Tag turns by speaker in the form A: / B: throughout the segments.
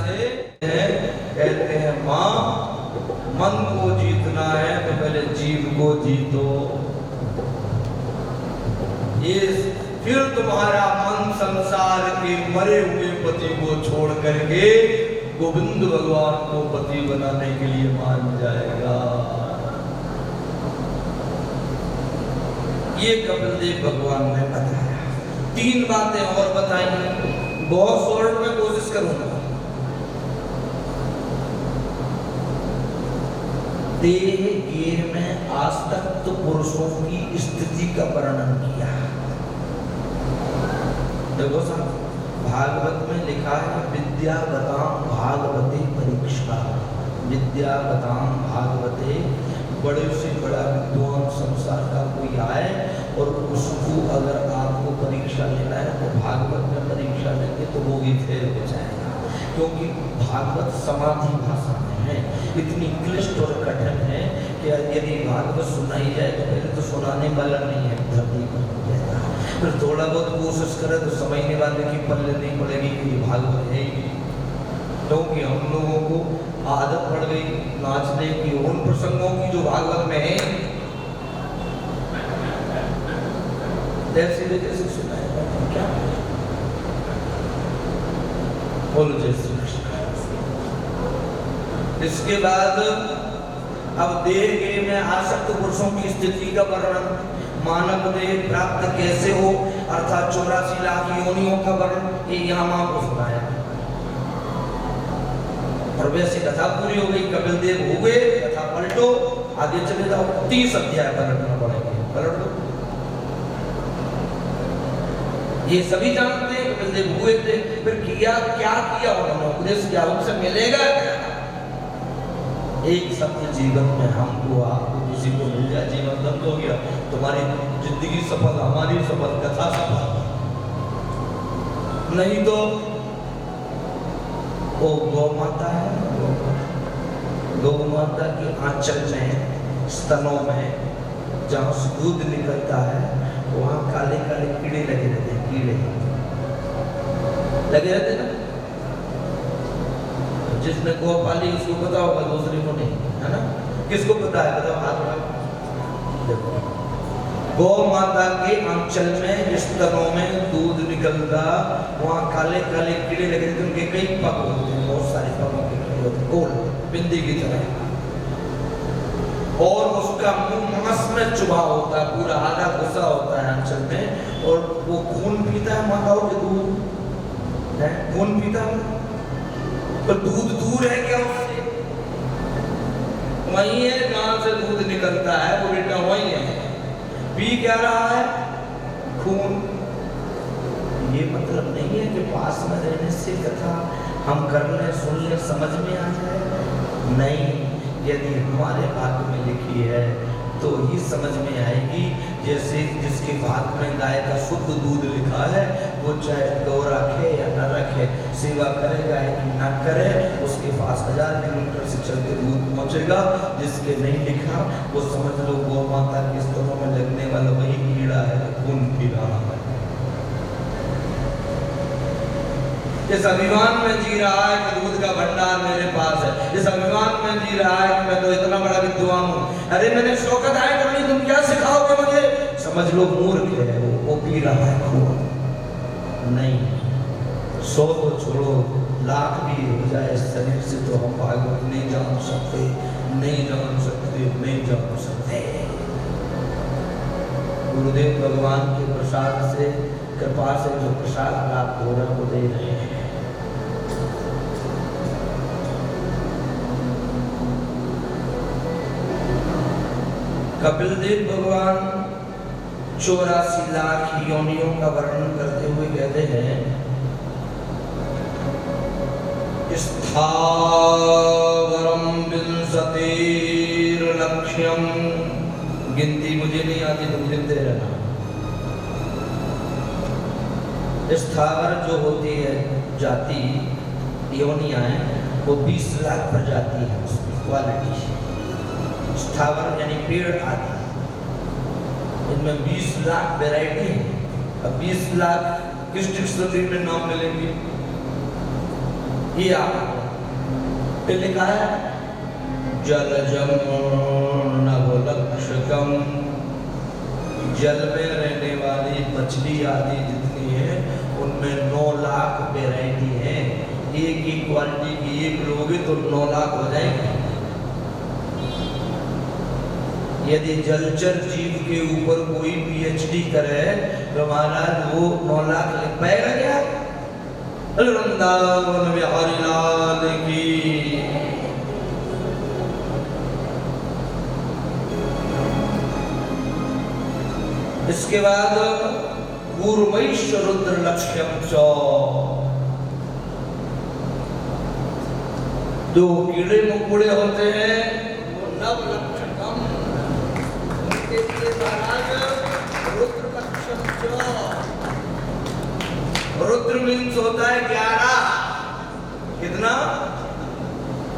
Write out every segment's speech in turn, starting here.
A: से कहते हैं माँ मन को जीतना है तो पहले जीव को जीतो, ये फिर तुम्हारा मन संसार के मरे हुए पति को छोड़ करके गोविंद भगवान को पति बनाने के लिए मान जाएगा। ये कपिल देव भगवान ने बताया। 3 बातें और बताई, बहुत शॉर्ट में कोशिश करूंगा। देह गेर में आज तक तो पुरुषों की स्थिति का वर्णन किया। देखो साहब, भागवत में लिखा है विद्या बताम भागवते परीक्षा। विद्या बताम भागवते, बड़े से बड़ा विद्वान संसार का कोई आए और उसको अगर आपको परीक्षा लेना है तो भागवत में परीक्षा लेंगे तो वो भी फेल हो जाएगा, क्योंकि भागवत समाधि भाषा में है, इतनी क्लिष्ट और कठिन है कि यदि भागवत सुनाई जाए तो पहले तो सुनाने वाला नहीं है, धरती पर हो जाएगा। फिर थोड़ा बहुत कोशिश करे तो समझने वाले की पल्ले नहीं पड़ेगी कि ये भागवत है ही, क्योंकि हम लोगों को आदत पड़ गई नाचने की उन प्रसंगों की जो भागवत में है, जैसे जैसे सुनाएगा क्या बोलो जय श्री कृष्ण। इसके बाद अब देह के में आसक्त पुरुषों की स्थिति का वर्णन, मानव देह प्राप्त कैसे हो, अर्थात 84 लाख योनियों का वर्णन, ये यहाँ मां को सुनाया। और वैसे कथा पूरी हो गई, कपिल देव हो गए, कथा पलटो, आगे चले जाओ, 30 अध्याय पलटना पड़ेंगे, पलट दो। ये सभी जानते हैं कपिल देव हुए थे, फिर किया क्या किया उन्होंने, उपदेश किया, उनसे मिलेगा क्या? एक सत्य जीवन में हमको आपको किसी को मिल जाए, जीवन धन्य हो गया, तुम्हारी जिंदगी सफल, हमारी सफल, कथा सफल। नहीं तो वो गौ माता है, गौ माता की आंचल में, स्तनों में जहाँ से दूध निकलता है वहाँ काले काले कीड़े लगे रहते हैं, कीड़े लगे रहते ना। जिसने गौ पाली उसको पता होगा, दूसरे को नहीं, है ना? किसको पता है? बताओ, हाथ उठाओ। देखो, गौ माता के आंचल में, स्तनों में दूध निकलता, वहाँ काले काले कीड़े लगे रहते, उनके कई पग होते हैं, बहुत सारे पगों के कीड़े होते हैं, गोल बिंदी की तरह, और उसका मुंह मांस में चुभा होता है, पूरा आधा घुसा होता है आंचल में, और वो खून पीता है माताओं के दूध है, खून पीता है, तो दूध दूर है क्या उससे? वही है जहां से दूध निकलता है, वो बेटा वही है, पी क्या रहा है? खून। ये मतलब नहीं है कि पास में रहने से कथा हम कर ले, सुन ले, समझ में आ जाए, नहीं। यदि हमारे भाग्य में लिखी है तो ही समझ में आएगी। जैसे जिसके भाग्य में गाय का शुद्ध दूध लिखा है, वो चाहे गौ रखे या न रखे, सेवा करेगा या न करे, उसके पास 1000 किलोमीटर से चलते दूध पहुंचेगा। जिसके नहीं लिखा वो समझ लो गौ माता के स्तनों में लगने वाला वही कीड़ा है, खून पी रहा है। इस अभिमान में जी रहा है कि दूध का भंडार मेरे पास है, इस अभिमान में जी रहा है कि मैं तो इतना बड़ा विद्वान हूँ। अरे मैंने शौकत आए करनी, तुम क्या सिखाओगे मुझे? समझ लो मूर्ख है वो पी रहा है खून। नहीं, 100 को छोड़ो, लाख भी हो जाए शरीर से तो हम भागवत नहीं जान सकते, नहीं जान सकते, नहीं जान सकते। गुरुदेव भगवान के प्रसाद से, कृपा से जो प्रसाद प्राप्त हो रहा है वो दे रहे हैं। कपिल देव भगवान 84 लाख योनियों का वर्णन करते हुए कहते हैं, स्थावरम विंशतिर् लक्ष्यम, गिनती मुझे नहीं आती, तुम गिनते रहना। स्थावर जो होती है जाति, योनियां, वो 20 लाख प्रजाति है, उसकी क्वालिटी। स्थावर यानी पेड़ आदि, इनमें 20 लाख वैरायटी है। अब 20 लाख किस डिक्शनरी में नाम मिलेंगे? ये आप लिखा है जलजम नवलक्षकम, जल में रहने वाली मछली आदि जितनी है उनमें 9 लाख वैरायटी है। एक ही क्वालिटी की एक लोगे तो 9 लाख हो जाएंगे। यदि जलचर जीव के ऊपर कोई पीएचडी करे तो महाराज वो 9 लाख लिख पाएगा क्या? वृंदावन बिहारी लाल की। इसके बाद कूर्मैष रुद्र लक्ष्यम च, जो कीड़े मकोड़े होते हैं वो नवलक्षकम, उनके लिए महाराज रुद्र लक्ष्यम च। रुद्र मीन्स होता है 11। कितना?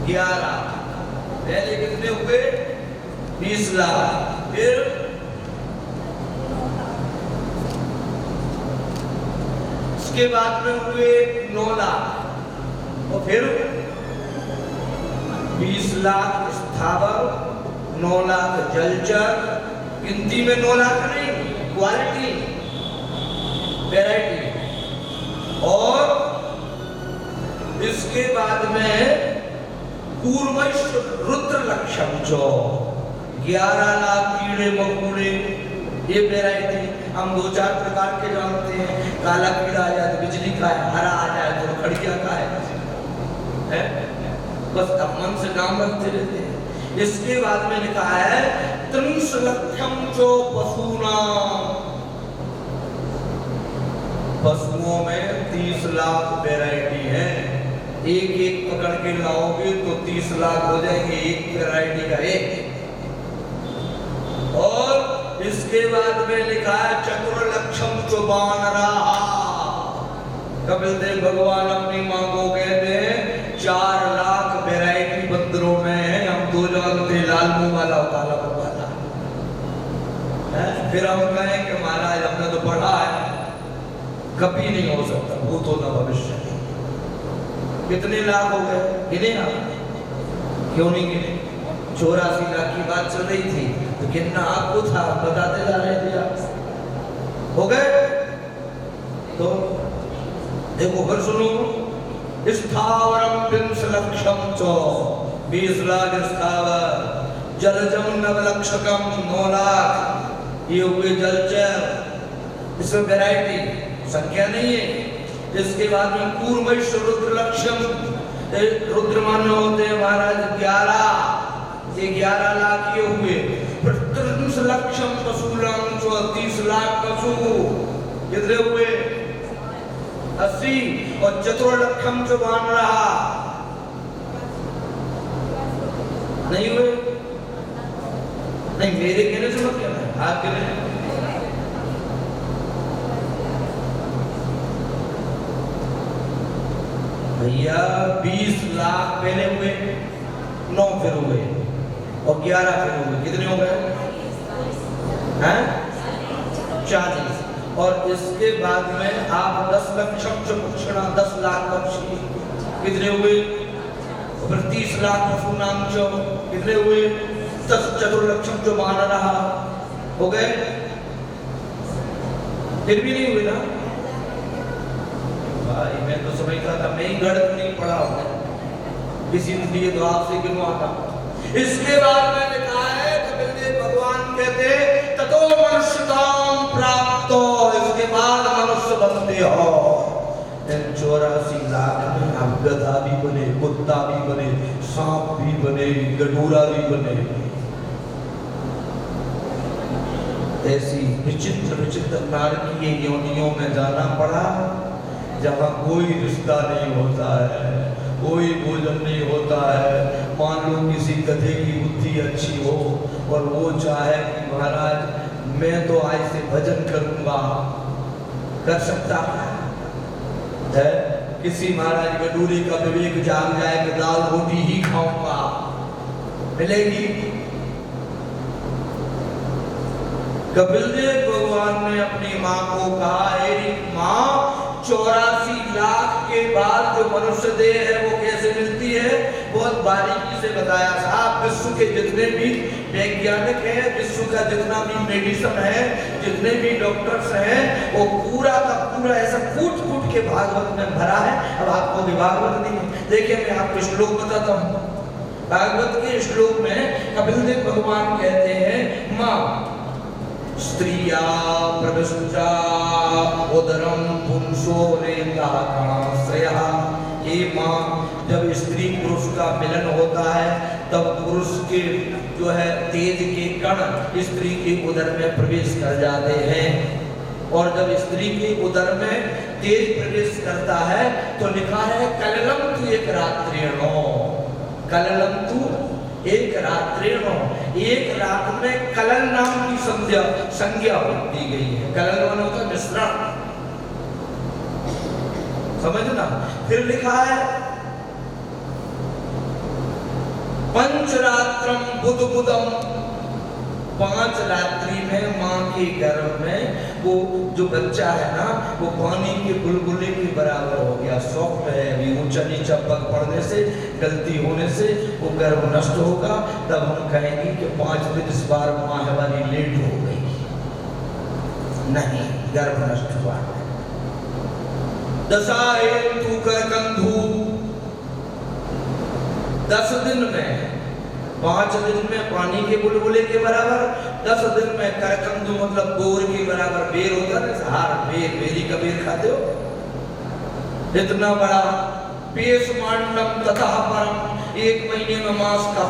A: 11। पहले कितने हुए? 20 लाख। फिर उसके बाद में हुए 9 लाख और फिर 20 लाख स्थावर, 9 लाख जलचर। गिनती में 9 लाख नहीं, क्वालिटी, वैरायटी। और इसके बाद में कूर्मैष रुद्र लक्ष्यम च, 11 लाख कीड़े मकोड़े, ये वैरायटी। हम 2-4 प्रकार के जानते हैं। काला कीड़ा आ जाए तो बिजली का है, हरा आ जाए तो खड़िया का है? बस अब मन से नाम रखते रहते हैं। इसके बाद में लिखा है 30 लक्षम चो पशुना, पशुओं में 30 लाख वैरायटी है। एक एक पकड़ के लाओगे तो 30 लाख हो जाएंगे, एक वैरायटी का एक। और इसके बाद में लिखा है चतुर्लक्षम चो वानरा। कपिल देव भगवान अपनी मां को कहते हैं 4 लाख वैरायटी बंदरों में है। हम तो जानते लाल मुंह वाला और काला मुंह वाला है। फिर हम कहें कि महाराज हमने तो पढ़ा है, कभी नहीं हो सकता, वो तो ना भविष्य। कितने लाख हो गए? गिने आप? क्यों नहीं गिने? 84 लाख की बात चल रही थी तो कितना आपको था बताते जा रहे थे आप। हो गए? तो देखो फिर सुनो, स्थावरम 20 लक्षम च, 20 लाख स्थावर। जलजम नवलक्षकम, 9 लाख। ये हुए जलचर, इसमें वैरायटी, संख्या नहीं है। इसके बाद में कूर्मैष रुद्र लक्ष्यम, रुद्र मान्य होते हैं महाराज 11। ये 11 लाख ये हुए। 30 लक्षम पशुनाम च, 30 लाख पशु। कितने हुए? 80। और चतुर्लक्षम च वानरा, नहीं हुए? नहीं, मेरे कहने से मत कहना, आप कहने। भैया 20 लाख पहले हुए, 9 फिर हुए और 11 फिर हुए। कितने हो गए? हैं? 40। और इसके बाद में आप 10 लक्षम च पक्षिणा, 10 लाख पक्षी। कितने हुए? फिर 30 लाख पशुनाम च, कितने हुए? 10 चतुर्लक्षम च वानरा, हो गए? फिर भी नहीं हुए ना भाई। मैं तो समझता था मैं ही गणित नहीं पढ़ा हूं, इसीलिए तो आपसे गिनवाता। इसके बाद में लिखा है कपिल देव भगवान कहते ततो मनुष्यताम प्राप्तो, इसके बाद मनुष्य बनते हो। 84 लाख में आप गधा भी बने, कुत्ता भी बने, सांप भी बने, गडूरा भी बने। ऐसी विचित्र विचित्र नारकीय योनियों में जाना पड़ा जहाँ कोई रिश्ता नहीं होता है, कोई भोजन नहीं होता है। मान लो किसी गधे की बुद्धि अच्छी हो और वो चाहे कि महाराज मैं तो आज से भजन करूंगा, कर सकता है? किसी महाराज गडूरे का विवेक जाग जाए कि दाल रोटी ही खाऊंगा, मिलेगी? कपिल देव भगवान ने अपनी माँ को कहा, माँ 84 लाख के बाद जो मनुष्य देह है वो कैसे मिलती है, बहुत बारीकी से बताया साहब। विश्व के जितने भी वैज्ञानिक हैं, विश्व का जितना भी मेडिसिन है, जितने भी डॉक्टर्स हैं, वो पूरा का पूरा ऐसा कूट कूट के भागवत में भरा है। अब आपको भी भागवत नहीं, देखिए मैं आपको श्लोक बताता हूँ। भागवत के श्लोक में कपिल देव भगवान कहते हैं, माँ स्त्रिया प्रविष्टा उदरम पुंसो रेता कणाश्रयः। हे माँ, जब स्त्री पुरुष का मिलन होता है तब पुरुष के जो है तेज के कण स्त्री के उदर में प्रवेश कर जाते हैं, और जब स्त्री के उदर में तेज प्रवेश करता है तो लिखा है कललम तु एक रात्रिणो, कललम तु एक रात्रिणो, एक रात में कलल नाम की संज्ञा दी गई है। कलल माने होता है मिश्रण, समझना। फिर लिखा है पंचरात्रम बुधबुदम, 5 रात्रि में माँ के गर्भ में वो जो बच्चा है ना, वो पानी के बुलबुले के बराबर हो गया, सॉफ्ट है। अभी ऊंचा नीचा पग पड़ने से, गलती होने से वो गर्भ नष्ट होगा, तब हम कहेंगे कि 5 दिन इस बार माँ हमारी लेट हो गई। नहीं, गर्भ नष्ट हुआ। दशाए तू कर कंधू, 10 दिन में, 5 दिन में पानी के बुलबुले के बराबर, 10 दिन में करकंदू मतलब बोर के बराबर बेर होता है ना, हार बेर, बेरी का बेर खाते हो, इतना बड़ा पेश मांडम तथा परम, 1 महीने में मांस का